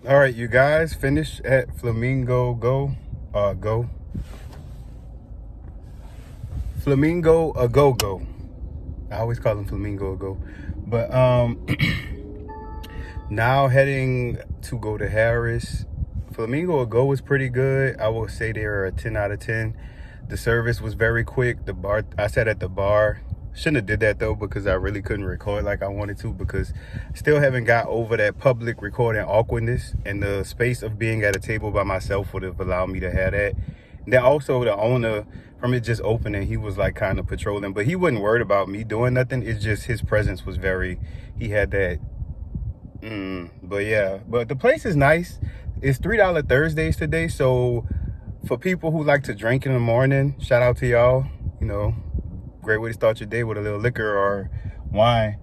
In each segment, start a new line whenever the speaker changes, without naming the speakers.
All right, you guys, finished at Flamingo Go. Flamingo a Go. I always call them Flamingo a Go. But now heading to go to Harris. Flamingo a Go was pretty good. I will say they are a 10 out of 10. The service was very quick. The bar, I sat at the bar. Shouldn't have did that though, because I really couldn't record like I wanted to, because still haven't got over that public recording awkwardness, and the space of being at a table by myself would have allowed me to have that. And then also the owner, from it just opening, he was like kind of patrolling, but he wasn't worried about me doing nothing. It's just his presence was very, he had that. But yeah, but the place is nice. It's $3 Thursdays today, so for people who like to drink in the morning, shout out to y'all. You know, great way to start your day with a little liquor or wine.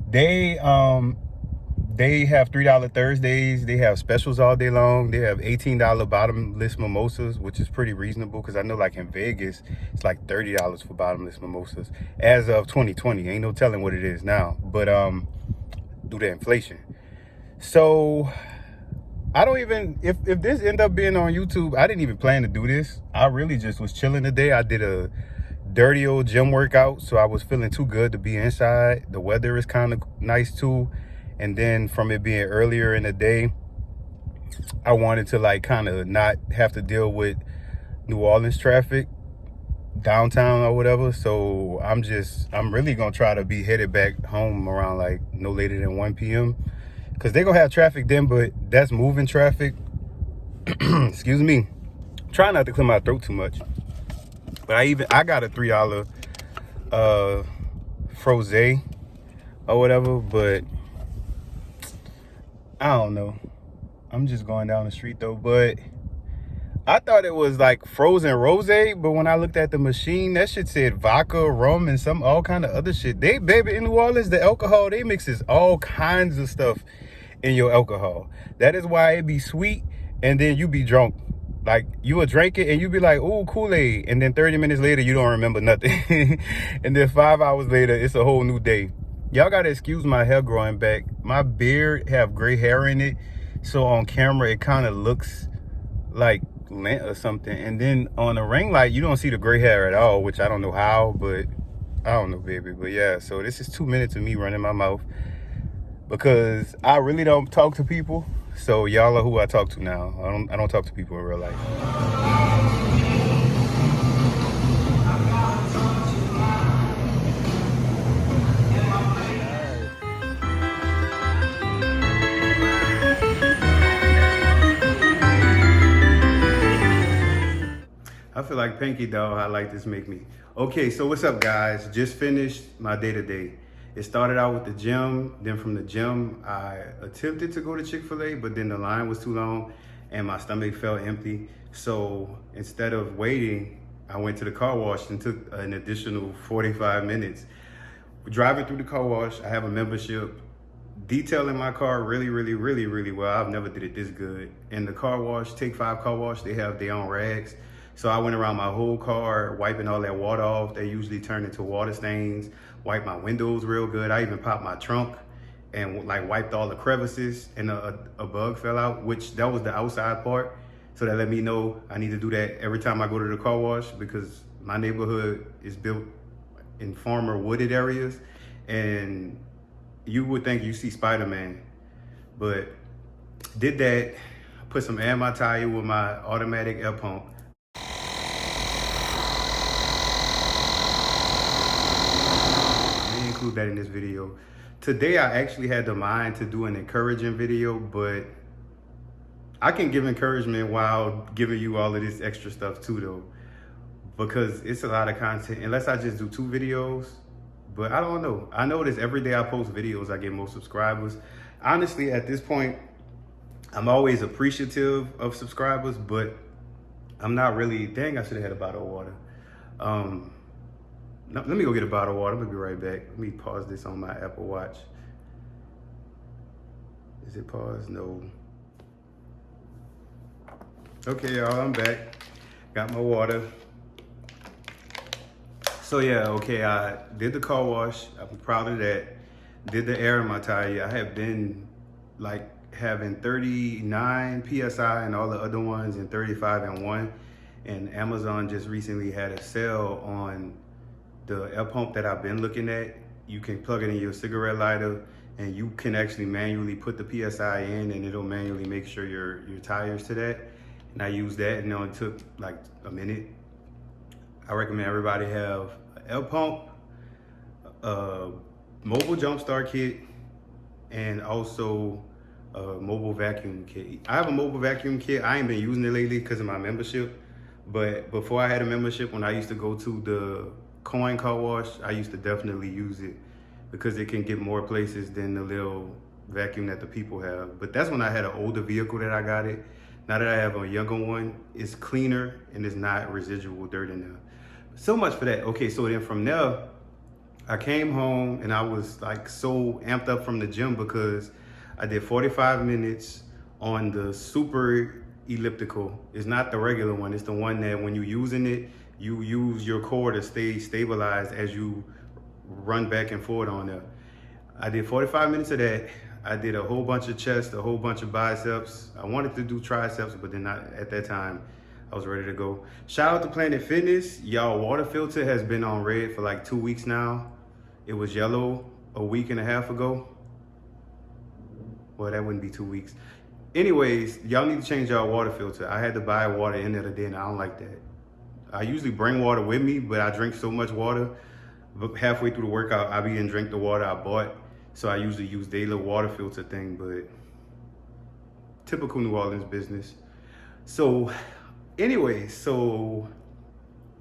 They have $3 Thursdays. They have specials all day long. They have $18 bottomless mimosas, which is pretty reasonable, because I know like in Vegas it's like $30 for bottomless mimosas as of 2020. Ain't no telling what it is now, but due to inflation. So I don't even, if this end up being on YouTube, I didn't even plan to do this. I really just was chilling today. I did a dirty old gym workout, so I was feeling too good to be inside. The weather is kind of nice too, and then from it being earlier in the day, I wanted to like kind of not have to deal with New Orleans traffic downtown or whatever. So I'm really gonna try to be headed back home around like no later than 1 p.m. because they're gonna have traffic then, but that's moving traffic. Excuse me, try not to clear my throat too much. But I got a $3 froze or whatever, but I don't know. I'm just going down the street though. But I thought it was like frozen rose, but when I looked at the machine, that shit said vodka, rum, and some all kind of other shit. They, baby, in New Orleans, the alcohol, they mixes all kinds of stuff in your alcohol. That is why it be sweet, and then you be drunk. Like, you would drink it and you be like, ooh, Kool-Aid, and then 30 minutes later you don't remember nothing. And then 5 hours later it's a whole new day. Y'all gotta excuse my hair growing back. My beard have gray hair in it, so on camera it kind of looks like lint or something, and then on the ring light you don't see the gray hair at all, which I don't know how, but I don't know, baby. But yeah, so this is 2 minutes of me running my mouth because I really don't talk to people. So y'all are who I talk to now. I don't talk to people in real life. I feel like Pinky Dog. I like this make me. Okay, so what's up, guys? Just finished my day today. It started out with the gym. Then from the gym, I attempted to go to Chick-fil-A, but then the line was too long and my stomach felt empty. So instead of waiting, I went to the car wash and took an additional 45 minutes. Driving through the car wash, I have a membership. Detailing my car really well. I've never did it this good. And the car wash, Take 5 car wash, they have their own rags. So I went around my whole car, wiping all that water off. They usually turn into water stains. Wiped my windows real good. I even popped my trunk and like wiped all the crevices, and a bug fell out, which that was the outside part. So that let me know I need to do that every time I go to the car wash, because my neighborhood is built in former wooded areas, and you would think you see Spider-Man, but did that. Put some air in my tire with my automatic air pump. Include that in this video. Today I actually had the mind to do an encouraging video, but I can give encouragement while giving you all of this extra stuff too though, because it's a lot of content, unless I just do 2 videos. But I don't know. I notice every day I post videos, I get more subscribers. Honestly, at this point, I'm always appreciative of subscribers, but I'm not really, dang, I should have had a bottle of water. Let me go get a bottle of water. I'm gonna be right back. Let me pause this on my Apple Watch. Is it paused? No. Okay, y'all, I'm back. Got my water. So yeah, okay, I did the car wash. I'm proud of that. Did the air in my tire. I have been like having 39 PSI and all the other ones in 35 and 1. And Amazon just recently had a sale on the air pump that I've been looking at. You can plug it in your cigarette lighter and you can actually manually put the PSI in, and it'll manually make sure your tires to that. And I used that, and it only took like a minute. I recommend everybody have an air pump, a mobile jump start kit, and also a mobile vacuum kit. I have a mobile vacuum kit. I ain't been using it lately because of my membership. But before I had a membership, when I used to go to the coin car wash, I used to definitely use it because it can get more places than the little vacuum that the people have. But that's when I had an older vehicle that I got it. Now that I have a younger one, it's cleaner and it's not residual dirt in there. So much for that. Okay, so then from there, I came home and I was like so amped up from the gym because I did 45 minutes on the super elliptical. It's not the regular one. It's the one that when you're using it, you use your core to stay stabilized as you run back and forth on there. I did 45 minutes of that. I did a whole bunch of chest, a whole bunch of biceps. I wanted to do triceps, but then not at that time. I was ready to go. Shout out to Planet Fitness. Y'all water filter has been on red for like 2 weeks now. It was yellow a week and a half ago. Well, that wouldn't be 2 weeks. Anyways, y'all need to change y'all water filter. I had to buy water in there today and I don't like that. I usually bring water with me, but I drink so much water. But halfway through the workout, I be and drink the water I bought. So I usually use their little water filter thing, but typical New Orleans business. So anyways, so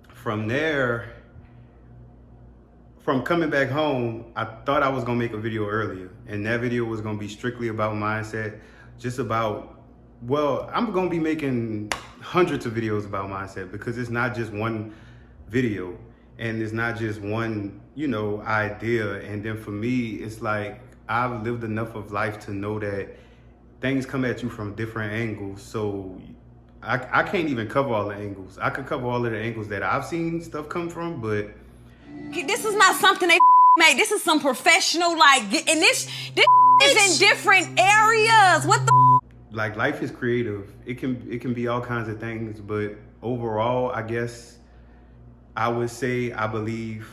from there, from coming back home, I thought I was gonna make a video earlier, and that video was gonna be strictly about mindset, just about, well, I'm gonna be making hundreds of videos about mindset because it's not just one video and it's not just one, idea. And then for me, it's like I've lived enough of life to know that things come at you from different angles. So I can't even cover all the angles. I could cover all of the angles that I've seen stuff come from, but
this is not something they made. This is some professional, and this is in different areas. What the?
Like, life is creative. It can be all kinds of things, but overall, I guess I would say I believe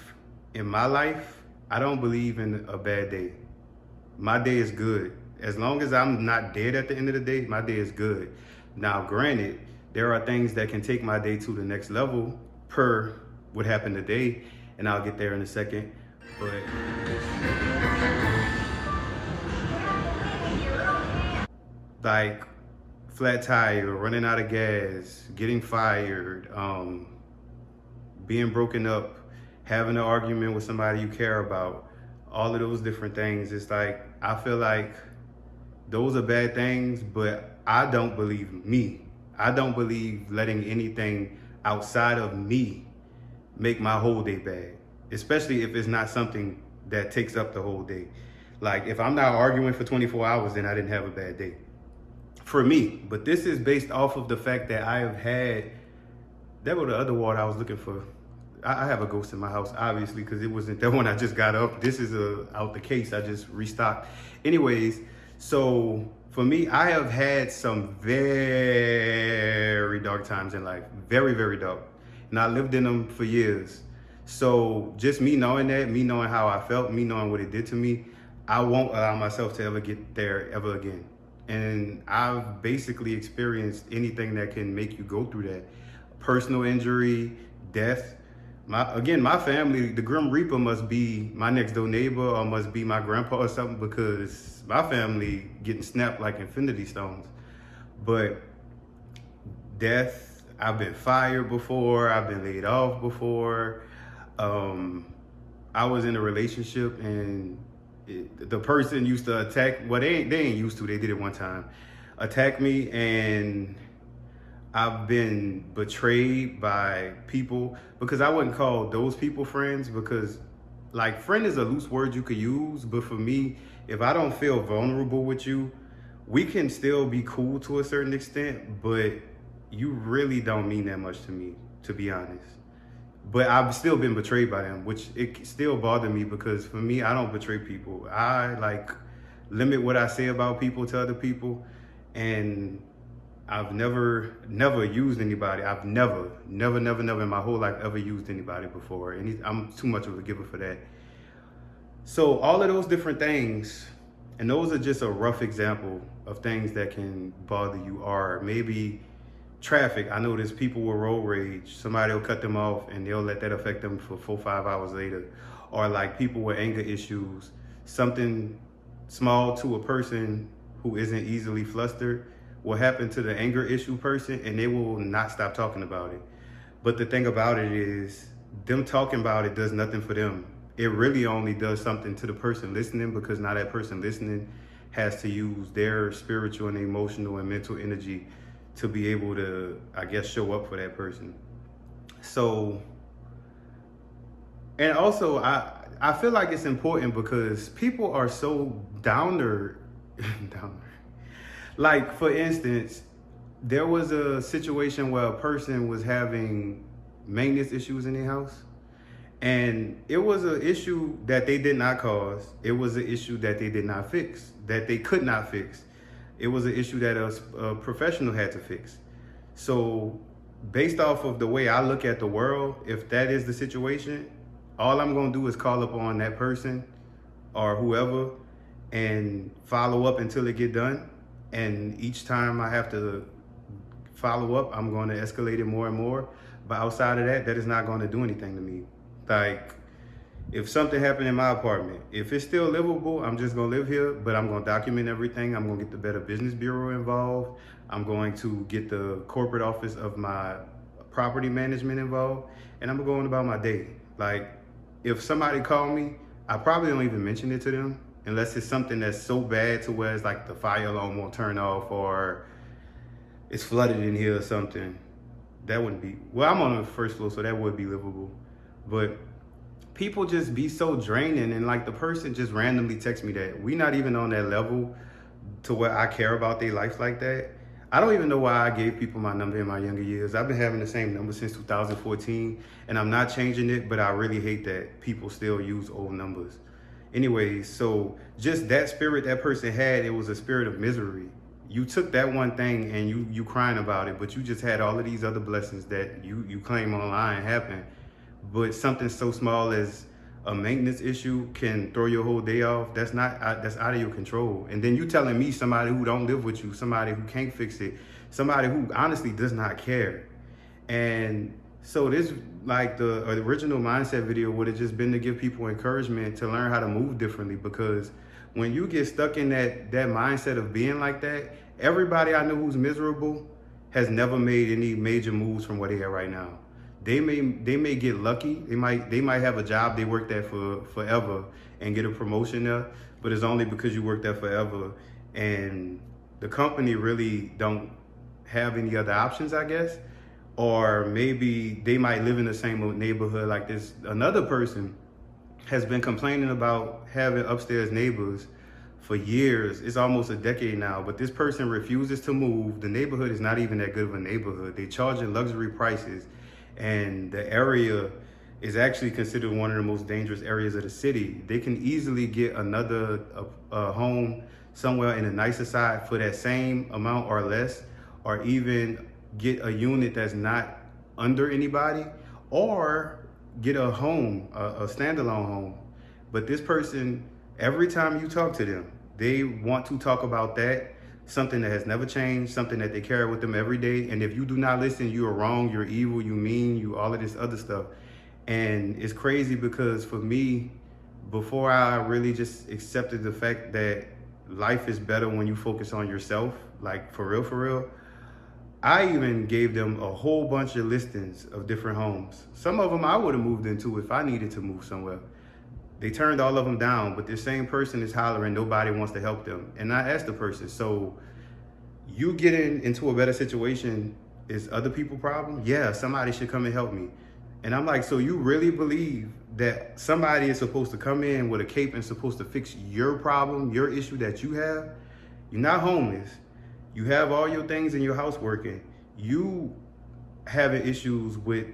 in my life. I don't believe in a bad day. My day is good. As long as I'm not dead at the end of the day, my day is good. Now, granted, there are things that can take my day to the next level per what happened today, and I'll get there in a second. But like flat tire, running out of gas, getting fired, being broken up, having an argument with somebody you care about, all of those different things. It's like, I feel like those are bad things, but I don't believe me. I don't believe letting anything outside of me make my whole day bad, especially if it's not something that takes up the whole day. Like, if I'm not arguing for 24 hours, then I didn't have a bad day. For me. But this is based off of the fact that I have had, that was the other water I was looking for. I have a ghost in my house, obviously, because it wasn't that one I just got up. This is out the case. I just restocked. Anyways, so for me, I have had some very dark times in life. Very, very dark. And I lived in them for years. So just me knowing that, me knowing how I felt, me knowing what it did to me, I won't allow myself to ever get there ever again. And I've basically experienced anything that can make you go through that. Personal injury, death. My family, the Grim Reaper must be my next door neighbor or must be my grandpa or something, because my family getting snapped like infinity stones. But death, I've been fired before, I've been laid off before. I was in a relationship and the person used to attack, well, they ain't used to, they did it one time, attack me, and I've been betrayed by people, because I wouldn't call those people friends, because like, friend is a loose word you could use, but for me, if I don't feel vulnerable with you, we can still be cool to a certain extent, but you really don't mean that much to me, to be honest. But I've still been betrayed by them, which it still bothered me, because for me, I don't betray people. I limit what I say about people to other people. And I've never used anybody. I've never in my whole life ever used anybody before. And I'm too much of a giver for that. So all of those different things, and those are just a rough example of things that can bother you, or maybe traffic. I know there's people with road rage. Somebody will cut them off and they'll let that affect them for 4-5 hours later. Or like people with anger issues, something small to a person who isn't easily flustered will happen to the anger issue person and they will not stop talking about it. But the thing about it is, them talking about it does nothing for them. It really only does something to the person listening, because now that person listening has to use their spiritual and emotional and mental energy to be able to, I guess, show up for that person. So, and also I feel like it's important because people are so downer. Like, for instance, there was a situation where a person was having maintenance issues in their house. And it was an issue that they did not cause. It was an issue that they did not fix, that they could not fix. It was an issue that a professional had to fix. So based off of the way I look at the world, if that is the situation, all I'm gonna do is call upon that person or whoever and follow up until it get done. And each time I have to follow up, I'm gonna escalate it more and more. But outside of that, that is not gonna do anything to me. Like, if something happened in my apartment, if it's still livable, I'm just gonna live here, but I'm gonna document everything. I'm gonna get the Better Business Bureau involved. I'm going to get the corporate office of my property management involved, and I'm going about my day. Like, if somebody called me, I probably don't even mention it to them unless it's something that's so bad to where it's like the fire alarm won't turn off or it's flooded in here or something. That wouldn't be, well, I'm on the first floor, so that would be livable. But people just be so draining, and like the person just randomly texts me that. We not even on that level to where I care about their life like that. I don't even know why I gave people my number in my younger years. I've been having the same number since 2014, and I'm not changing it, but I really hate that people still use old numbers. Anyways, so just that spirit that person had, it was a spirit of misery. You took that one thing and you crying about it, but you just had all of these other blessings that you claim online happen. But something so small as a maintenance issue can throw your whole day off. That's out of your control. And then you telling me somebody who don't live with you, somebody who can't fix it, somebody who honestly does not care. And so this, like the original mindset video would have just been to give people encouragement to learn how to move differently, because when you get stuck in that mindset of being like that, everybody I know who's miserable has never made any major moves from where they are right now. They may get lucky. They might have a job they worked at for forever and get a promotion there, but it's only because you worked there forever, and the company really don't have any other options, I guess. Or maybe they might live in the same neighborhood like this. Another person has been complaining about having upstairs neighbors for years. It's almost a decade now, but this person refuses to move. The neighborhood is not even that good of a neighborhood. They charging luxury prices, and the area is actually considered one of the most dangerous areas of the city. They can easily get another home somewhere in a nicer side for that same amount or less, or even get a unit that's not under anybody, or get a home, a standalone home. But this person, every time you talk to them, they want to talk about that, something that has never changed, something that they carry with them every day. And if you do not listen, you are wrong, you're evil, you mean, you all of this other stuff. And it's crazy because for me, before I really just accepted the fact that life is better when you focus on yourself, like for real, I even gave them a whole bunch of listings of different homes. Some of them I would have moved into if I needed to move somewhere. They turned all of them down, but this same person is hollering, nobody wants to help them. And I asked the person, so you getting into a better situation is other people's problem? Yeah, somebody should come and help me. And I'm like, so you really believe that somebody is supposed to come in with a cape and supposed to fix your problem, your issue that you have? You're not homeless. You have all your things in your house working. You having issues with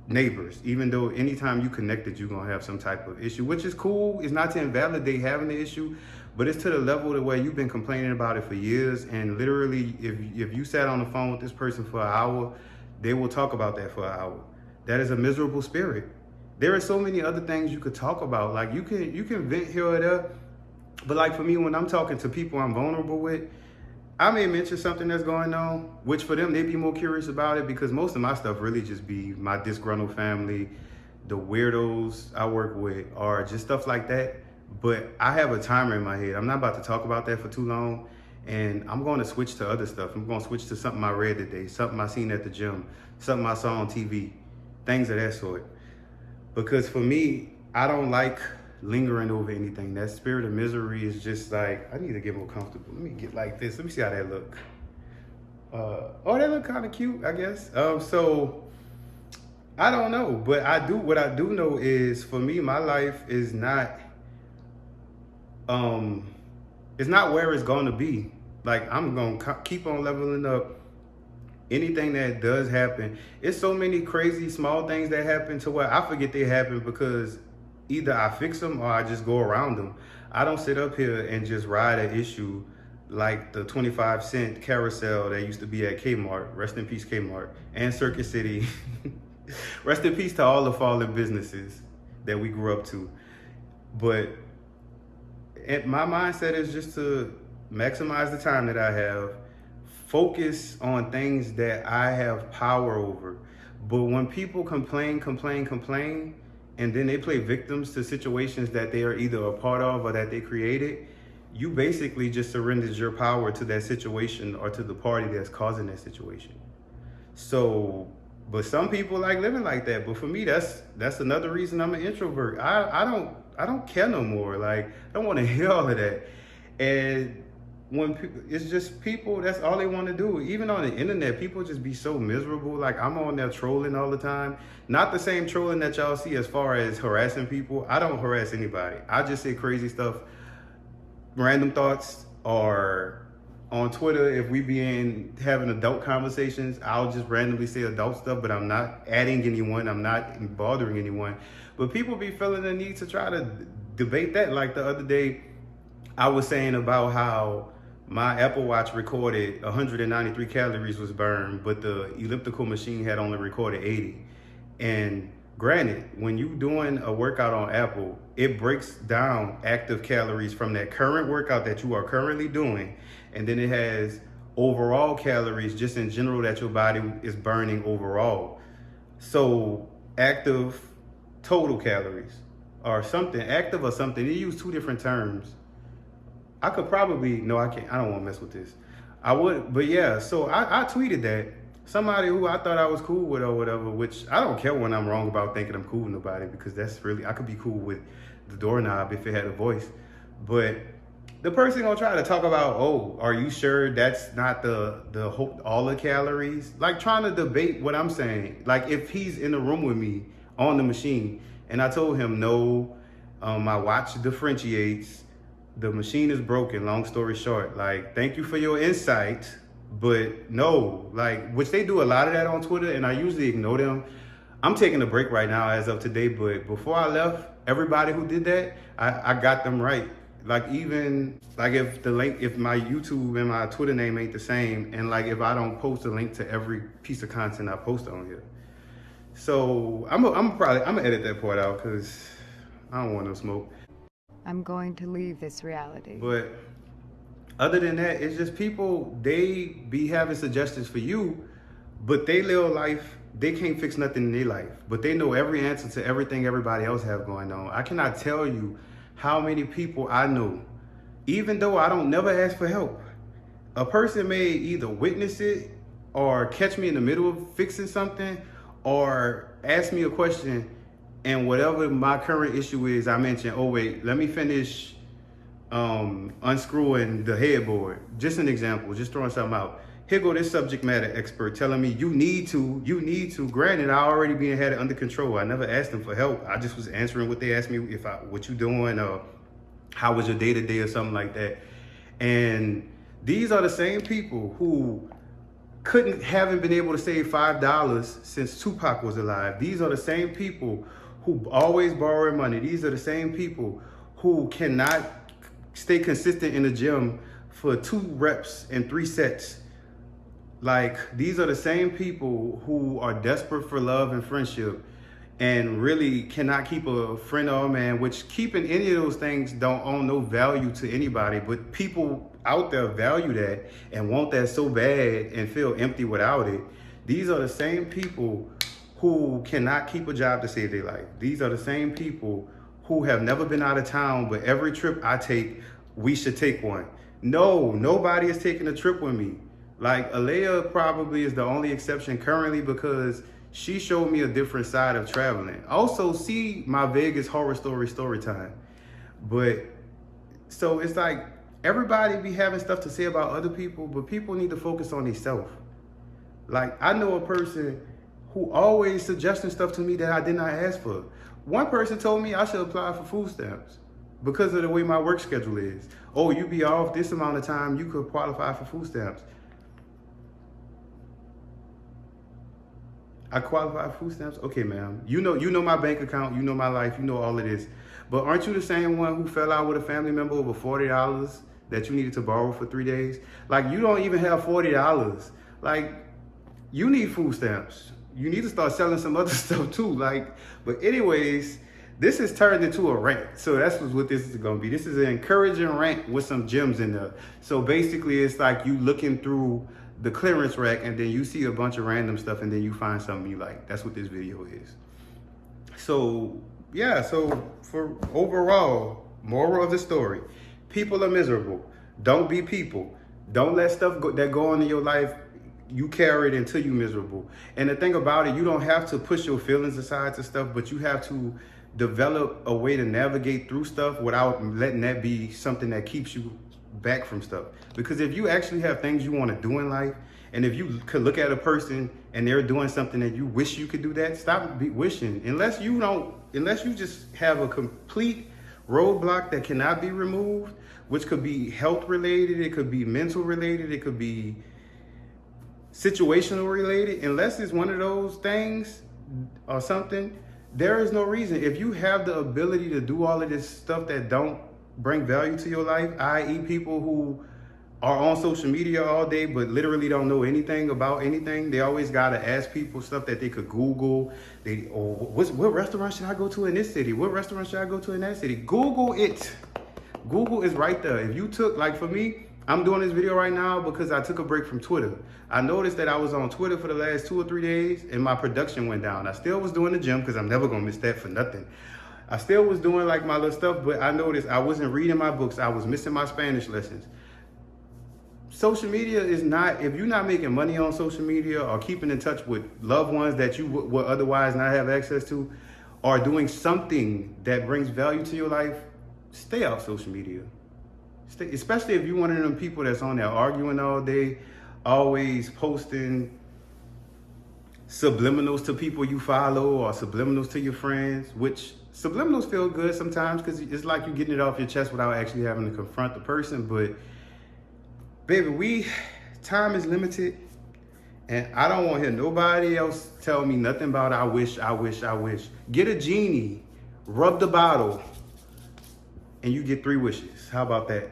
neighbors, even though anytime you connected, you're gonna have some type of issue, which is cool. It's not to invalidate having the issue, but it's to the level to where you've been complaining about it for years, and literally, if you sat on the phone with this person for an hour, they will talk about that for an hour. That is a miserable spirit. There are so many other things you could talk about. Like you can vent here or there, but like for me, when I'm talking to people I'm vulnerable with, I may mention something that's going on, which for them, they'd be more curious about it, because most of my stuff really just be my disgruntled family, the weirdos I work with, or just stuff like that. But I have a timer in my head. I'm not about to talk about that for too long. And I'm going to switch to other stuff. I'm going to switch to something I read today, something I seen at the gym, something I saw on TV, things of that sort. Because for me, I don't like lingering over anything. That spirit of misery is just like, I need to get more comfortable. Let me get like this. Let me see how that look. Oh, that look kind of cute, I guess. So I don't know, but what I do know is, for me, my life is not it's not where it's going to be. Like, I'm going to keep on leveling up. Anything that does happen, it's so many crazy small things that happen to where I forget they happen, because either I fix them or I just go around them. I don't sit up here and just ride an issue like the 25-cent carousel that used to be at Kmart. Rest in peace, Kmart, and Circuit City. Rest in peace to all the fallen businesses that we grew up to. But my mindset is just to maximize the time that I have, focus on things that I have power over. But when people complain, and then they play victims to situations that they are either a part of or that they created, you basically just surrendered your power to that situation or to the party that's causing that situation. So, but some people like living like that. But for me, that's another reason I'm an introvert. I don't care no more. Like, I don't want to hear all of that. And when people, it's just people, that's all they want to do. Even on the internet, people just be so miserable. Like, I'm on there trolling all the time. Not the same trolling that y'all see as far as harassing people. I don't harass anybody. I just say crazy stuff, random thoughts, or on Twitter, if we be having adult conversations, I'll just randomly say adult stuff, but I'm not adding anyone. I'm not bothering anyone. But people be feeling the need to try to debate that. Like the other day, I was saying about how my Apple Watch recorded 193 calories was burned, but the elliptical machine had only recorded 80. And granted, when you doing a workout on Apple, it breaks down active calories from that current workout that you are currently doing. And then it has overall calories just in general that your body is burning overall. So active total calories or something, active or something. They use two different terms. I could probably, no, I can't. I don't want to mess with this. I would, but yeah, so I tweeted that. Somebody who I thought I was cool with or whatever, which I don't care when I'm wrong about thinking I'm cool with nobody, because that's really, I could be cool with the doorknob if it had a voice. But the person gonna try to talk about, oh, are you sure that's not the whole, all the calories? Like, trying to debate what I'm saying. Like, if he's in the room with me on the machine and I told him, no, my watch differentiates, the machine is broken, long story short. Like, thank you for your insight, but no, like, which they do a lot of that on Twitter, and I usually ignore them. I'm taking a break right now as of today, but before I left, everybody who did that, I got them right. Like, even, like, if the link, if my YouTube and my Twitter name ain't the same, and like, if I don't post a link to every piece of content I post on here. So I'm gonna edit that part out, because I don't want no smoke.
I'm going to leave this reality.
But other than that, it's just people, they be having suggestions for you, but they live life, they can't fix nothing in their life, but they know every answer to everything everybody else have going on. I cannot tell you how many people I know, even though I don't never ask for help. A person may either witness it or catch me in the middle of fixing something or ask me a question, and whatever my current issue is, I mention, oh wait, let me finish unscrewing the headboard. Just an example, just throwing something out. Here go this subject matter expert telling me you need to. Granted, I already had it under control. I never asked them for help. I just was answering what they asked me, what you doing, or how was your day to day or something like that. And these are the same people who haven't been able to save $5 since Tupac was alive. These are the same people who always borrow money. These are the same people who cannot stay consistent in the gym for 2 reps and 3 sets. Like, these are the same people who are desperate for love and friendship and really cannot keep a friend or a man, which keeping any of those things don't own no value to anybody, but people out there value that and want that so bad and feel empty without it. These are the same people who cannot keep a job to save their life. These are the same people who have never been out of town, but every trip I take, we should take one. No, nobody is taking a trip with me. Like, Alea probably is the only exception currently because she showed me a different side of traveling. Also, see my Vegas horror story time. But, so it's like, everybody be having stuff to say about other people, but people need to focus on themselves. Like, I know a person who always suggesting stuff to me that I did not ask for. One person told me I should apply for food stamps because of the way my work schedule is. Oh, you be off this amount of time, you could qualify for food stamps. I qualify for food stamps? Okay, ma'am. You know my bank account, you know my life, you know all of this. But aren't you the same one who fell out with a family member over $40 that you needed to borrow for 3 days? Like, you don't even have $40. Like, you need food stamps. You need to start selling some other stuff too. Like, but anyways, this has turned into a rant. So that's what this is gonna be. This is an encouraging rant with some gems in there. So basically it's like you looking through the clearance rack and then you see a bunch of random stuff and then you find something you like. That's what this video is. So yeah, so for overall, moral of the story, people are miserable. Don't be people. Don't let stuff that go on in your life, you carry it until you miserable. And the thing about it, you don't have to push your feelings aside to stuff, but you have to develop a way to navigate through stuff without letting that be something that keeps you back from stuff. Because if you actually have things you want to do in life, and if you could look at a person and they're doing something that you wish you could do that, stop wishing. Unless you just have a complete roadblock that cannot be removed, which could be health related, it could be mental related, it could be situational related. Unless it's one of those things or something, there is no reason. If you have the ability to do all of this stuff that don't bring value to your life, i.e. people who are on social media all day but literally don't know anything about anything, they always gotta ask people stuff that they could Google. What restaurant should I go to in this city? What restaurant should I go to in that city? Google it. Google is right there. If you took, like for me, I'm doing this video right now because I took a break from Twitter. I noticed that I was on Twitter for the last 2 or 3 days and my production went down. I still was doing the gym because I'm never gonna miss that for nothing. I still was doing like my little stuff, but I noticed I wasn't reading my books. I was missing my Spanish lessons. Social media is not, if you're not making money on social media or keeping in touch with loved ones that you would otherwise not have access to, or doing something that brings value to your life, stay off social media. Especially if you're one of them people that's on there arguing all day, always posting subliminals to people you follow or subliminals to your friends, which subliminals feel good sometimes because it's like you're getting it off your chest without actually having to confront the person. But baby, time is limited and I don't want to hear nobody else tell me nothing about I wish. Get a genie, rub the bottle, and you get 3 wishes. How about that?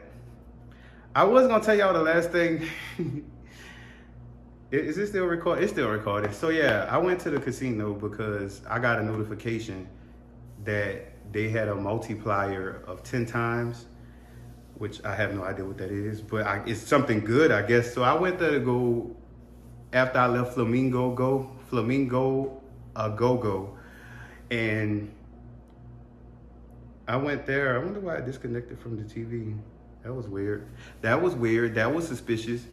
I was gonna tell y'all the last thing. Is it still recording? It's still recording. So yeah, I went to the casino because I got a notification that they had a multiplier of 10 times, which I have no idea what that is, but it's something good, I guess. So I went there to go, after I left Flamingo Go, and I went there. I wonder why I disconnected from the TV. That was weird. That was suspicious.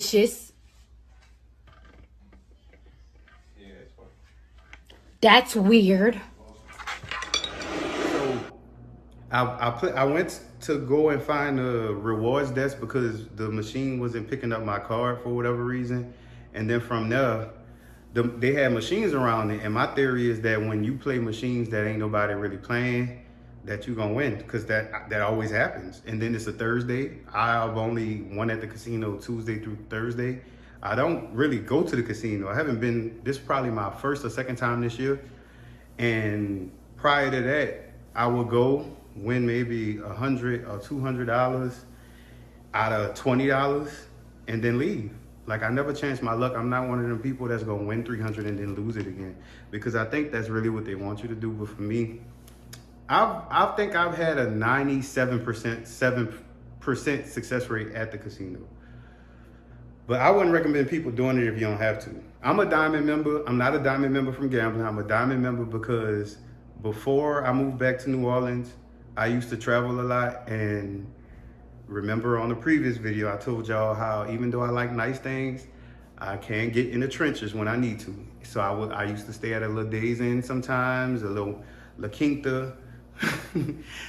That's weird.
So I went to go and find a rewards desk because the machine wasn't picking up my card for whatever reason. And then from there, they had machines around it. And my theory is that when you play machines that ain't nobody really playing, that you're gonna win, because that always happens. And then it's a Thursday. I've only won at the casino Tuesday through Thursday. I don't really go to the casino. I haven't been, this is probably my first or second time this year. And prior to that, I would go, win maybe $100 or $200, out of $20 and then leave. Like, I never chance my luck. I'm not one of them people that's gonna win 300 and then lose it again, because I think that's really what they want you to do. But for me, I think I've had a 97% success rate at the casino. But I wouldn't recommend people doing it if you don't have to. I'm a diamond member. I'm not a diamond member from gambling. I'm a diamond member because before I moved back to New Orleans, I used to travel a lot. And remember on the previous video, I told y'all how even though I like nice things, I can get in the trenches when I need to. So I used to stay at a little Days Inn sometimes, a little La Quinta.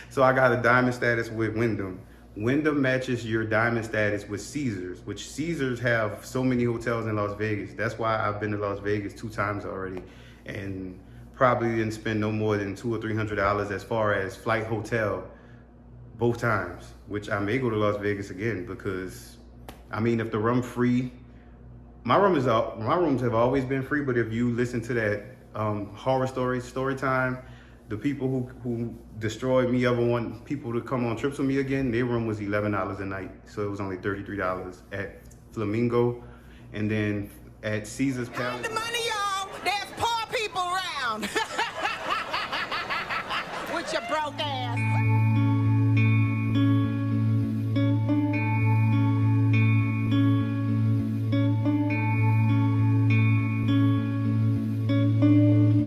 So I got a diamond status with Wyndham. Wyndham matches your diamond status with Caesars, which Caesars have so many hotels in Las Vegas. That's why I've been to Las Vegas 2 times already, and probably didn't spend no more than $200 or $300 as far as flight, hotel, both times. Which I may go to Las Vegas again, because I mean, if the room free, my rooms have always been free. But if you listen to that horror story time. The people who destroyed me ever want people to come on trips with me again, their room was $11 a night. So it was only $33 at Flamingo. And then at Caesar's Palace.
The money, y'all. There's poor people around. With your broke ass.